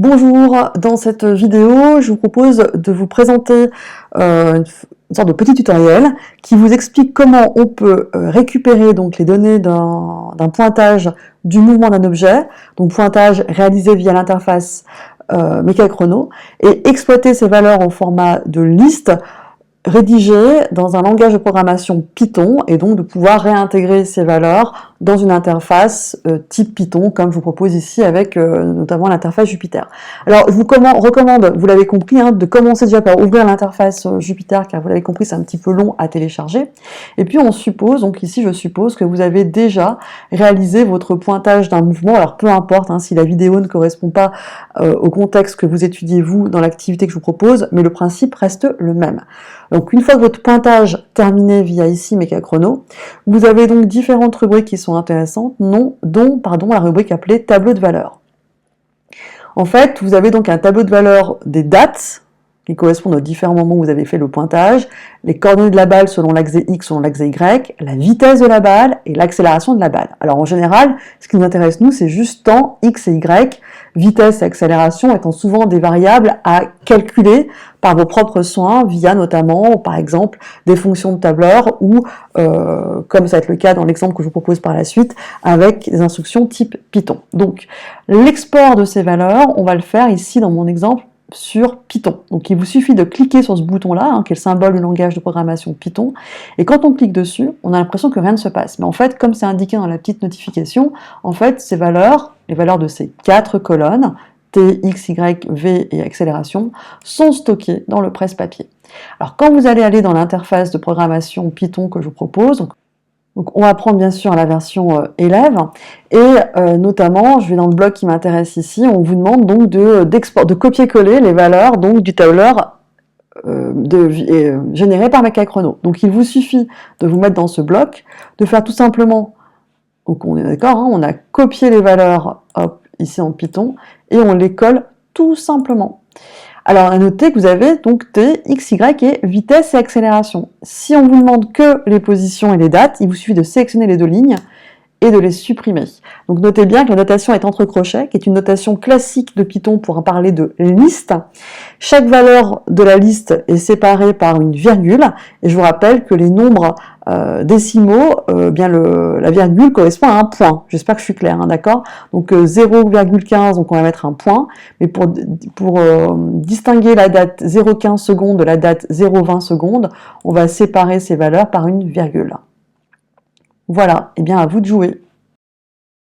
Bonjour, dans cette vidéo, je vous propose de vous présenter une sorte de petit tutoriel qui vous explique comment on peut récupérer donc les données d'un pointage du mouvement d'un objet, donc pointage réalisé via l'interface Mécachrono, et exploiter ces valeurs au format de liste rédigée dans un langage de programmation Python, et donc de pouvoir réintégrer ces valeurs dans une interface type Python, comme je vous propose ici avec notamment l'interface Jupyter. Alors je vous recommande, vous l'avez compris, de commencer déjà par ouvrir l'interface Jupyter, car vous l'avez compris, c'est un petit peu long à télécharger. Et puis on suppose, donc ici je suppose que vous avez déjà réalisé votre pointage d'un mouvement, alors peu importe si la vidéo ne correspond pas au contexte que vous étudiez vous dans l'activité que je vous propose, mais le principe reste le même. Donc une fois que votre pointage terminé via ici Mécachrono, vous avez donc différentes rubriques qui sont intéressantes, dont la rubrique appelée tableau de valeurs. En fait, vous avez donc un tableau de valeurs des dates qui correspondent aux différents moments où vous avez fait le pointage, les coordonnées de la balle selon l'axe X, selon l'axe Y, la vitesse de la balle et l'accélération de la balle. Alors en général, ce qui nous intéresse nous, c'est juste temps X et Y, vitesse et accélération étant souvent des variables à calculer par vos propres soins via notamment, par exemple, des fonctions de tableur ou, comme ça va être le cas dans l'exemple que je vous propose par la suite, avec des instructions type Python. Donc l'export de ces valeurs, on va le faire ici dans mon exemple sur Python. Donc il vous suffit de cliquer sur ce bouton-là, qui est le symbole du langage de programmation Python, et quand on clique dessus, on a l'impression que rien ne se passe. Mais en fait, comme c'est indiqué dans la petite notification, en fait, ces valeurs, les valeurs de ces 4 colonnes, T, X, Y, V et accélération, sont stockées dans le presse-papier. Alors quand vous allez aller dans l'interface de programmation Python que je vous propose, donc on va prendre bien sûr la version élève, et notamment, je vais dans le bloc qui m'intéresse ici, on vous demande donc de copier-coller les valeurs donc, du tableur généré par Mécachrono. Donc il vous suffit de vous mettre dans ce bloc, de faire tout simplement, donc on est d'accord, on a copié les valeurs ici en Python, et on les colle tout simplement. Alors, à noter que vous avez donc T, X, Y et vitesse et accélération. Si on vous demande que les positions et les dates, il vous suffit de sélectionner les deux lignes et de les supprimer. Donc notez bien que la notation est entre crochets, qui est une notation classique de Python pour en parler de liste. Chaque valeur de la liste est séparée par une virgule, et je vous rappelle que les nombres décimaux, la virgule correspond à un point. J'espère que je suis claire, d'accord? Donc 0,15, donc on va mettre un point, mais pour distinguer la date 0,15 secondes de la date 0,20 secondes, on va séparer ces valeurs par une virgule. Voilà, et bien à vous de jouer.